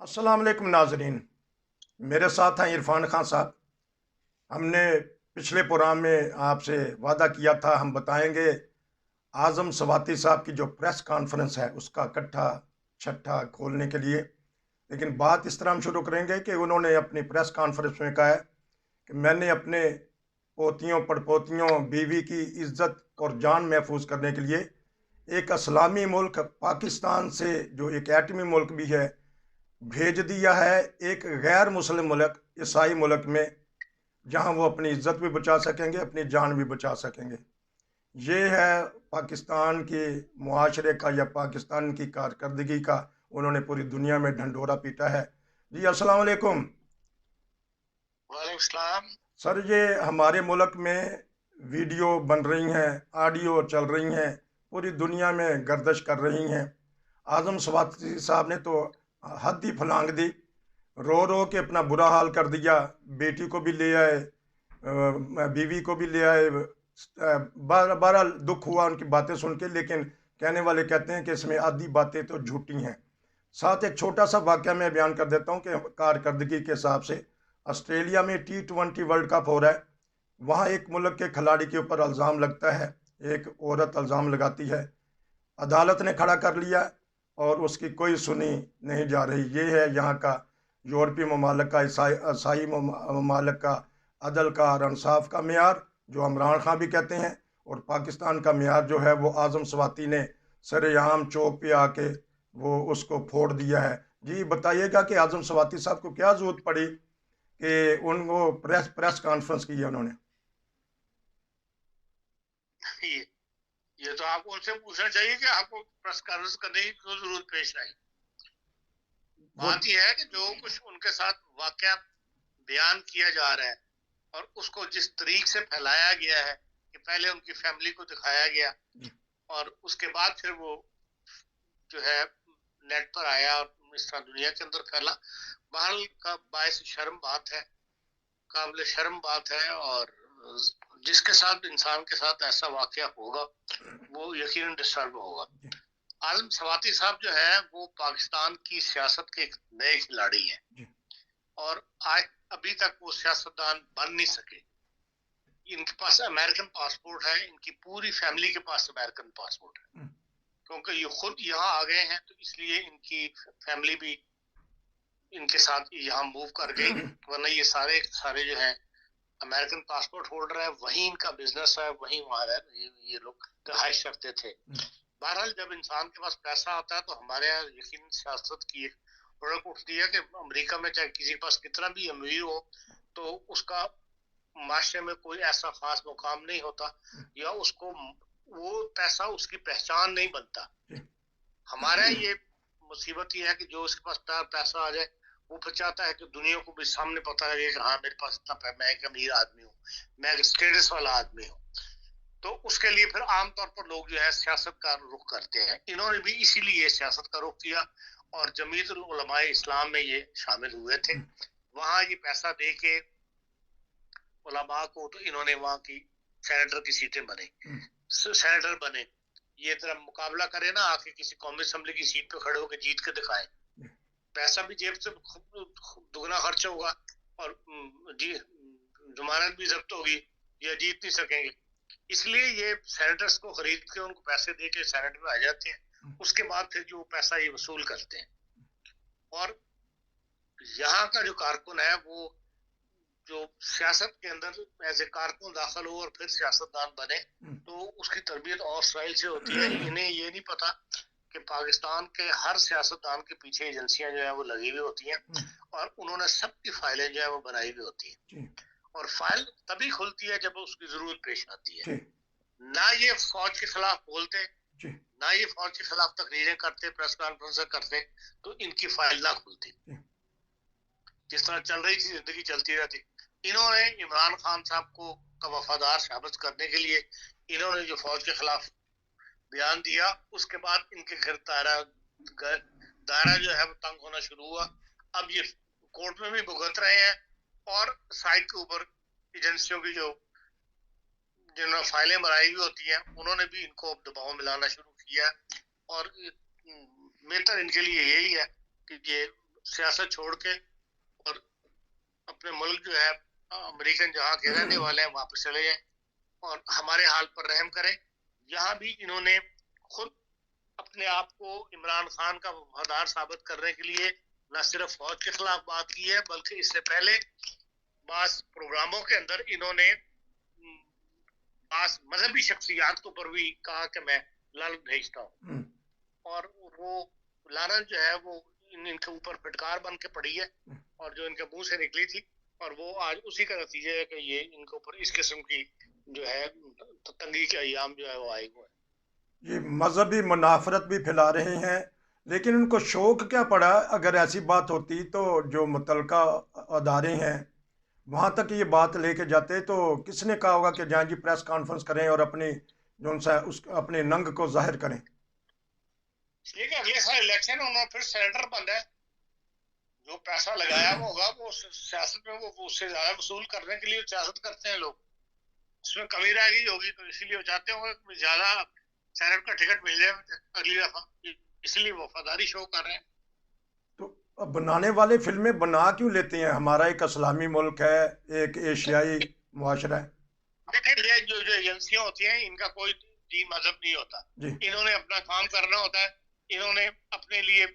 अस्सलाम वालेकुम नाजरीन। मेरे साथ हैं इरफान खान साहब। हमने पिछले प्रोग्राम में आपसे वादा किया था, हम बताएंगे आज़म सवाती साहब की जो प्रेस कॉन्फ्रेंस है उसका कट्ठा छट्ठा खोलने के लिए। लेकिन बात इस तरह हम शुरू करेंगे कि उन्होंने अपनी प्रेस कॉन्फ्रेंस में कहा है कि मैंने अपने पोतियों पड़पोतियों बीवी की इज्जत और जान महफूज करने के लिए एक इस्लामी मुल्क पाकिस्तान से, जो एक एटमी मुल्क भी है, भेज दिया है एक गैर मुस्लिम मुल्क, ईसाई मुल्क में, जहां वो अपनी इज्जत भी बचा सकेंगे, अपनी जान भी बचा सकेंगे। ये है पाकिस्तान के मुआशरे का या पाकिस्तान की कारकर्दगी का उन्होंने पूरी दुनिया में ढंढोरा पीटा है। जी अस्सलाम वालेकुम। वालेकुम सलाम। सर, ये हमारे मुल्क में वीडियो बन रही हैं, ऑडियो चल रही हैं, पूरी दुनिया में गर्दिश कर रही हैं। आज़म सवाती साहब ने तो हद ही फलांग दी, रो रो के अपना बुरा हाल कर दिया। बेटी को भी ले आए, बीवी को भी ले आए। बहरहाल दुख हुआ उनकी बातें सुन के, लेकिन कहने वाले कहते हैं कि इसमें आधी बातें तो झूठी हैं। साथ एक छोटा सा वाक्य मैं बयान कर देता हूँ कि कारकर्दगी के हिसाब से ऑस्ट्रेलिया में T20 वर्ल्ड कप हो रहा है। वहाँ एक मुल्क के खिलाड़ी के ऊपर इल्ज़ाम लगता है, एक औरत इल्ज़ाम लगाती है, अदालत ने खड़ा कर लिया और उसकी कोई सुनी नहीं जा रही। ये है यहाँ का यूरोपीय ममालिक का, ईसाई ममालिक का अदल का और इंसाफ का मेयार, जो इमरान खान भी कहते हैं। और पाकिस्तान का मेयार जो है वो आज़म सवाती ने सरेआम चौक पे आके वो उसको फोड़ दिया है। जी बताइएगा कि आज़म सवाती साहब को क्या जरूरत पड़ी कि उनको प्रेस प्रेस कॉन्फ्रेंस की है उन्होंने। ये ये तो आपको उनसे पूछना चाहिए कि आपको प्रेस कॉन्फ्रेंस करने की क्यों जरूरत पेश आई। वो बात यह है कि जो कुछ उनके साथ वाकया बयान किया जा रहा है और उसको जिस तरीके से फैलाया गया है कि पहले उनकी फैमिली को दिखाया गया और उसके बाद फिर वो जो है नेट पर आया और इस तरह दुनिया के अंदर फैला, बहरहाल का बायस शर्म बात है, काबिल शर्म बात है। और जिसके साथ इंसान के साथ ऐसा वाकया होगा वो यकीनन डिस्टर्ब होगा। आलम सवाती साहब जो है वो पाकिस्तान की सियासत के एक नए खिलाड़ी हैं और आज अभी तक वो सियासतदान बन नहीं सके। इनके पास अमेरिकन पासपोर्ट है, इनकी पूरी फैमिली के पास अमेरिकन पासपोर्ट है, क्योंकि ये खुद यहाँ आ गए हैं तो इसलिए इनकी फैमिली भी इनके साथ यहाँ मूव कर गई, वरना ये सारे सारे जो है अमेरिकन पासपोर्ट होल्डर है, वहीं इनका बिजनेस है, वहीं वहां ये लोग रहायश करते थे। बहरहाल जब इंसान के पास पैसा आता है तो हमारे यहाँ यकीन सियासत की एक भड़क उठती है कि अमेरिका में चाहे किसी के पास कितना भी अमीर हो तो उसका माशरे में कोई ऐसा खास मुकाम नहीं होता या उसको वो पैसा उसकी पहचान नहीं बनता। हमारे ये मुसीबत ये है कि जो उसके पास पैसा आ जाए वो फिर चाहता है कि दुनिया को भी सामने पता लगे कि हाँ मेरे पास इतना मैं एक अमीर आदमी हूँ, मैं एक स्टेटस वाला आदमी हूँ। तो उसके लिए फिर आमतौर पर लोग जो है सियासत का रुख करते हैं। इन्होंने भी इसीलिए सियासत का रुख किया और जमीयतुल उलमा इस्लाम में ये शामिल हुए थे। वहां ये पैसा दे के उलमा को तो इन्होंने वहां की सेनेटर की सीटें बने, सेनेटर बने। ये तरह मुकाबला करे ना, आके किसी कौमी असम्बली की सीट पे खड़े होकर जीत के दिखाए, पैसा भी जेब से दुगना खर्च होगा और जी जमानत भी जब्त होगी, ये जीत नहीं सकेंगे। इसलिए ये सेनेटर्स को खरीद के उनको पैसे दे के सेनेट में आ जाते हैं, उसके बाद फिर जो पैसा ये वसूल करते हैं। और यहाँ का जो कारकुन है वो जो सियासत के अंदर ऐसे कारकुन दाखिल हो और फिर सियासतदान बने तो उसकी तरबियत और स्टाइल से होती है। इन्हें ये नहीं पता कि पाकिस्तान के हर सियासतदान के पीछे एजेंसियां जो है वो लगी हुई होती हैं और उन्होंने सबकी फाइलें जो है वो बनाई हुई होती हैं और फाइल तभी खुलती है जब उसकी जरूरत पेश आती है। ना ये फौज के खिलाफ बोलते, ना ये फौज के खिलाफ तकरीरें करते, प्रेस कॉन्फ्रेंस करते तो इनकी फाइल ना खुलती। जिस तरह चल रही थी जिंदगी चलती रहती। इन्होंने इमरान खान साहब को का वफादार साबित करने के लिए इन्होंने जो फौज के खिलाफ बयान दिया, उसके बाद इनके घर दायरा जो है वो तंग होना शुरू हुआ। अब ये कोर्ट में भी भुगत रहे हैं और साइड के ऊपर एजेंसियों की जो जिन्होंने फाइलें बनाई हुई होती हैं उन्होंने भी इनको अब दबाव मिलाना शुरू किया और बेहतर इनके लिए यही है कि ये सियासत छोड़ के और अपने मुल्क जो है अमेरिकन जहाँ के रहने वाले हैं वापस चले जाएं और हमारे हाल पर रहम करें। यहाँ भी इन्होंने खुद अपने आप को इमरान खान का वफादार साबित करने के लिए न सिर्फ फौज के खिलाफ बात की है, बल्कि इससे पहले बास प्रोग्रामों के अंदर इन्होंने बास मजहबी शख्सियात को पर भी कहा कि मैं लानत भेजता हूँ, और वो लानत जो है वो इनके ऊपर फिटकार बन के पड़ी है और जो इनके मुंह से निकली थी, और वो आज उसी का नतीजा है कि ये इनके ऊपर इस किस्म की जो है तंगी के अयाम जो है वो आए हुए हैं। ये मजहबी मुनाफरत भी फैला रहे हैं, लेकिन उनको शौक क्या पड़ा? अगर ऐसी बात होती तो जो मुतलका अदारे हैं वहां तक ये बात लेके जाते तो किसने कहा होगा कि जहाँ जी प्रेस कॉन्फ्रेंस करें और अपनी जो सा उस अपने नंग को जाहिर करें। ठीक है, अगले साल इलेक्शन उन्होंने फिर सेंटर बंद है, जो पैसा लगाया वो होगा वो सियासत में वो उससे ज्यादा वसूल करने के लिए सियासत करते हैं लोग, उसमें कमी रह गई होगी तो इसीलिए वो चाहते होंगे कि ज्यादा सेनेट का टिकट मिल जाए अगली दफा, इसलिए वफादारी शो कर रहे हैं। तो अब बनाने वाले फिल्में बना क्यों लेते हैं? हमारा एक इस्लामी मुल्क है, एक एशियाई मुआशरा है। देखिए ये जो जो एजेंसियां होती हैं इनका कोई दीन मजहब नहीं होता, जी इन्होंने अपना काम करना होता है, इन्होंने अपने लिए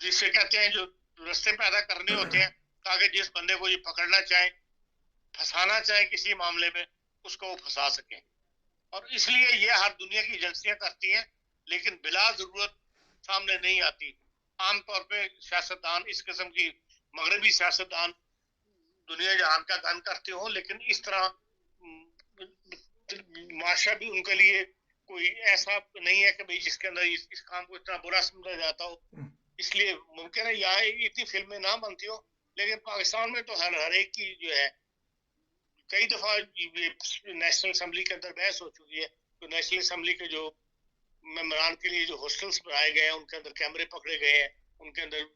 जिसे कहते हैं जो रास्ते पैदा करने होते हैं ताकि जिस बंदे को ये पकड़ना चाहे फंसाना चाहे किसी मामले में उसको वो फंसा सके, और इसलिए ये हर दुनिया की एजेंसियां करती हैं, लेकिन बिला जरूरत सामने नहीं आती। आमतौर पे सियासतदान इस किस्म की मगरबी सियासतदान दुनिया जहान का गन करते हो, लेकिन इस तरह माशा भी उनके लिए कोई ऐसा नहीं है कि भाई जिसके अंदर इस काम को इतना बुरा समझा जाता हो, इसलिए मुमकिन है यहाँ इतनी फिल्में ना बनती हो, लेकिन पाकिस्तान में तो हर एक की जो है कई दफा नेशनल असम्बली के अंदर बहस हो चुकी है, तो नेशनल असम्बली के जो मेम्बरान के लिए जो हॉस्टल्स बनाए गए हैं उनके अंदर कैमरे पकड़े गए हैं, उनके अंदर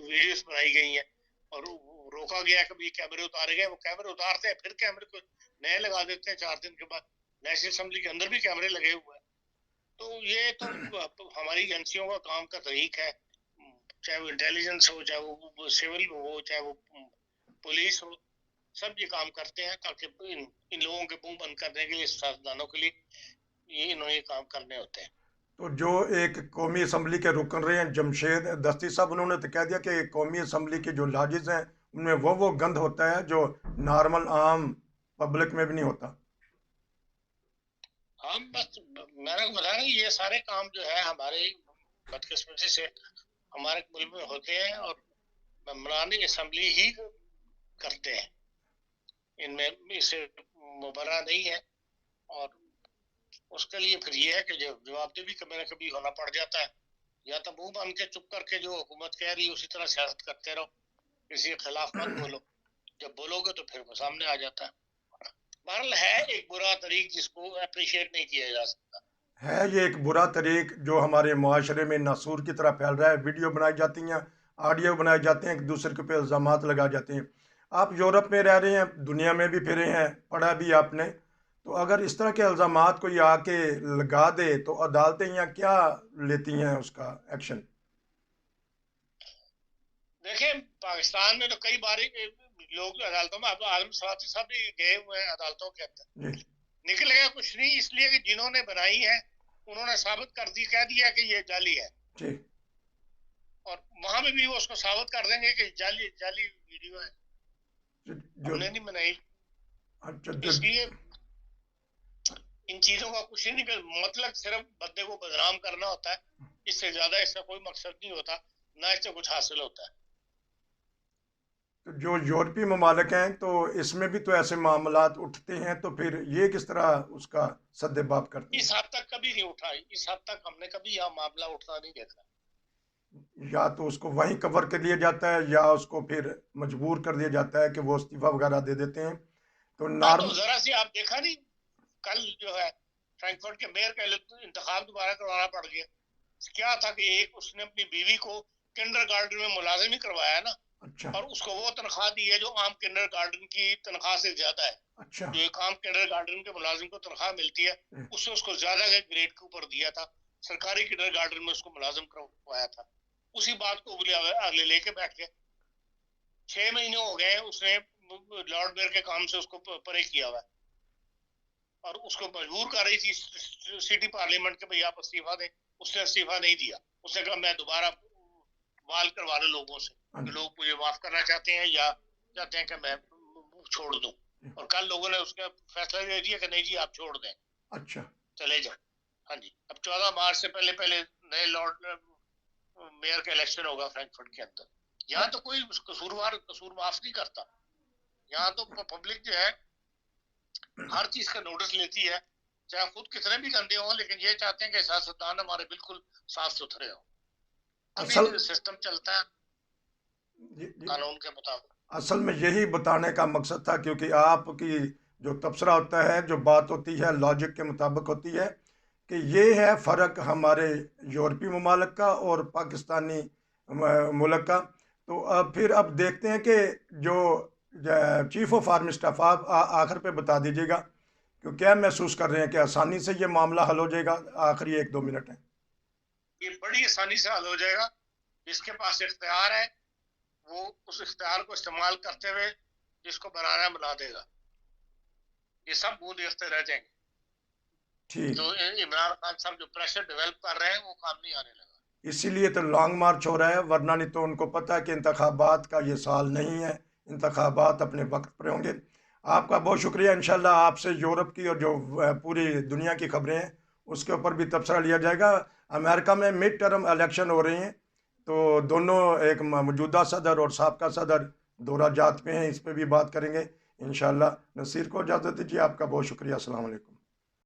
वीडियोस बनाई गई हैं और रोका गया कि भाई कैमरे उतारे गए, वो कैमरे उतारते हैं फिर कैमरे को नए लगा देते हैं 4 दिन के बाद। नेशनल असम्बली के अंदर भी कैमरे लगे हुए हैं, तो ये तो हमारी एजेंसियों का काम का तरीक है, चाहे वो इंटेलिजेंस हो, चाहे वो सिविल हो, चाहे वो पुलिस हो, सब ये काम करते हैं ताकि इन लोगों के मुंह बंद करने के लिए, सियासतदानों के लिए ये इन्होंने काम करने होते हैं। तो जो एक कौमी असम्बली के रुकन रहे हैं जमशेद दस्ती साहब, उन्होंने तो कह दिया कि कौमी असम्बली के जो लॉजेस हैं उनमें वो गंद होता है जो नॉर्मल आम पब्लिक में भी नहीं होता। हम बस मैंने बताया ये सारे काम जो है हमारे बदकिस्मती से हमारे मुल्क में होते हैं और मेम्बरान असम्बली ही करते हैं, इनमें इससे मुबर्रा नहीं है, और उसके लिए फिर ये है कि जवाबदेही भी कभी ना कभी होना पड़ जाता है, या तो मुंह बंद के चुप करके जो हुकूमत कह रही है उसी तरह सियासत करते रहो, किसी के खिलाफ मत बोलो, जब बोलोगे तो फिर वो सामने आ जाता है। बहरहाल है एक बुरा तरीक जिसको अप्रिशिएट नहीं किया जा सकता है। ये एक बुरा तरीक जो हमारे माशरे में नासूर की तरह फैल रहा है। वीडियो बनाई जाती हैं, ऑडियो बनाए जाते हैं, एक दूसरे के ऊपर इल्ज़ामात लगाए जाते हैं। आप यूरोप में रह रहे हैं, दुनिया में भी फिरे हैं, पढ़ा भी आपने, तो अगर इस तरह के इल्ज़ामात कोई आके लगा दे तो अदालतें यहाँ क्या लेती हैं उसका एक्शन? देखिए पाकिस्तान में तो कई बार लोग अदालतों में, आलम सलाती साहब भी गए हुए हैं अदालतों के अंदर, जी निकलेगा कुछ नहीं, इसलिए कि जिन्होंने बनाई है उन्होंने साबित कर दी, कह दिया कि ये जाली है, जी। और वहां में भी वो उसको साबित कर देंगे कि जाली जाली वीडियो है, जो हमने नहीं बनाई। अच्छा इसलिए इन चीजों का कुछ नहीं, मतलब सिर्फ बंदे को बदनाम करना होता है, इससे ज्यादा इसका कोई मकसद नहीं होता, ना इससे कुछ हासिल होता है। तो जो यूरोपीय ममालिक हैं तो इसमें भी तो ऐसे मामलात उठते हैं, तो फिर ये किस तरह उसका सद्देबाप करते इस हैं? हद तक कभी नहीं उठा, इस हद तक हमने कभी यह मामला उठता नहीं देखा। या तो उसको वहीं कवर कर लिया जाता है या उसको फिर मजबूर कर दिया जाता है कि वो इस्तीफा वगैरह दे देते हैं। तो हाँ तो नॉर्म जरा सी आप देखा नहीं, कल जो है फ्रैंकफर्ट के मेयर का इंतखाब दोबारा करवाना पड़ गया, क्या था कि एक उसने अपनी बीवी को किंडरगार्टन में मुलाजिम करवाया ना, अच्छा और उसको वो तनख्वाह दी है जो आम किंडरगार्टन की तनख्वाह से ज्यादा है, अच्छा। जो एक आम किंडरगार्टन के मुलाजिम को तनख्वाह मिलती है हम्म, उससे उसको ज्यादा ग्रेड के ऊपर दिया था, सरकारी किंडरगार्टन में उसको मुलाजिम करवाया था। उसी बात को अगले लेके बैठ गए। 6 महीने हो गए उसने लॉर्ड मेयर के काम से उसको परे किया हुआ है, और उसको मजबूर कर रही थी सिटी पार्लियामेंट के भाई आप इस्तीफा दें। उसने इस्तीफा नहीं दिया। उसने कहा मैं दोबारा बाल करवा लूं लोगों से कि लोग मुझे माफ करना चाहते हैं या चाहते हैं कि मैं छोड़ दूं। और कल लोगों ने उसका फैसला दे दिया कि नहीं जी आप छोड़ दें, अच्छा, चले जाए। हाँ जी, अब 14 मार्च से पहले पहले नए लॉर्ड मेयर का इलेक्शन होगा फ्रैंकफर्ट के अंदर। यहाँ तो कोई कसूर माफ नहीं करता। यहाँ तो पब्लिक जो है हर चीज का नोटिस लेती है, चाहे खुद कितने भी गंदे हों, लेकिन ये चाहते हैं कि सियासतदान हमारे बिल्कुल साफ सुथरे हों। असल तभी सिस्टम चलता है कानून के मुताबिक। असल में यही बताने का मकसद था, क्योंकि आपकी जो तबसरा होता है, जो बात होती है लॉजिक के मुताबिक होती है कि ये है फ़र्क हमारे यूरोपीय ममालिक का और पाकिस्तानी मुल्क का। तो अब फिर अब देखते हैं कि जो चीफ ऑफ आर्मी स्टाफ आप आखिर पे बता दीजिएगा कि क्या महसूस कर रहे हैं कि आसानी से ये मामला हल हो जाएगा। आखिरी 1-2 मिनट है। ये बड़ी आसानी से हल हो जाएगा। जिसके पास इख्तियार है वो उस इख्तियार को इस्तेमाल करते हुए जिसको बनाना है बना देगा। ये सब बूंद देखते रह जाएंगे। ठीक, जो इमरान खान साहब जो प्रेशर डेवलप कर रहे हैं वो काम नहीं आने लगा। इसीलिए तो लॉन्ग मार्च हो रहा है, वरना नहीं तो उनको पता है कि इंतखाबात का ये साल नहीं है, इंतखाबात अपने वक्त पर होंगे। आपका बहुत शुक्रिया। इंशाल्लाह आपसे यूरोप की और जो पूरी दुनिया की खबरें हैं उसके ऊपर भी तबसरा लिया जाएगा। अमेरिका में मिड टर्म इलेक्शन हो रही हैं, तो दोनों एक मौजूदा सदर और साबका सदर दौरा जात पे हैं, इस पर भी बात करेंगे इंशाल्लाह। नसीर को इजाज़त दीजिए। आपका बहुत शुक्रिया। अस्सलाम वालेकुम।